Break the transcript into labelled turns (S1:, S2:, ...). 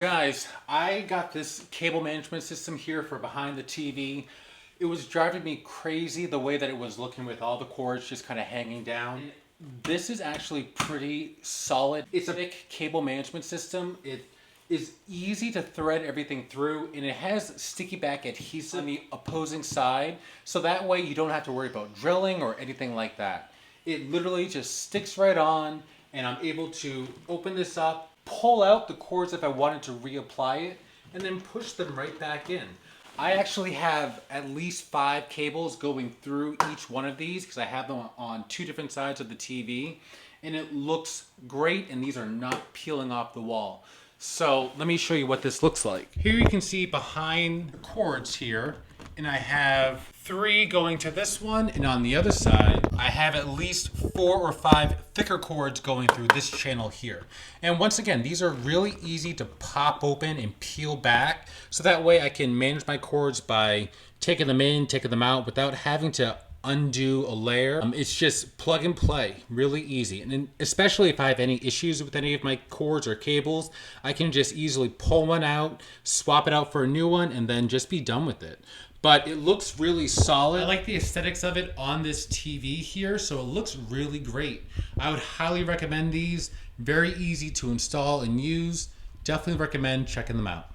S1: Guys, I got this cable management system here for behind the TV. It was driving me crazy the way that it was looking with all the cords just kind of hanging down. This is actually pretty solid. It's a thick cable management system. It is easy to thread everything through, and it has sticky back adhesive on the opposing side, so that way you don't have to worry about drilling or anything like that. It literally just sticks right on, and I'm able to open this up, pull out the cords if I wanted to reapply it, and then push them right back in. I actually have at least 5 cables going through each one of these because I have them on 2 different sides of the TV, and it looks great, and these are not peeling off the wall. So let me show you what this looks like. Here you can see behind the cords here, and I have 3 going to this one, and on the other side I have at least 4 or 5 thicker cords going through this channel here. And once again, these are really easy to pop open and peel back, so that way I can manage my cords by taking them in, taking them out without having to undo a layer. It's just plug and play, really easy. And especially if I have any issues with any of my cords or cables, I can just easily pull one out, swap it out for a new one, and then just be done with it. But it looks really solid. I like the aesthetics of it on this TV here, so it looks really great. I would highly recommend these. Very easy to install and use. Definitely recommend checking them out.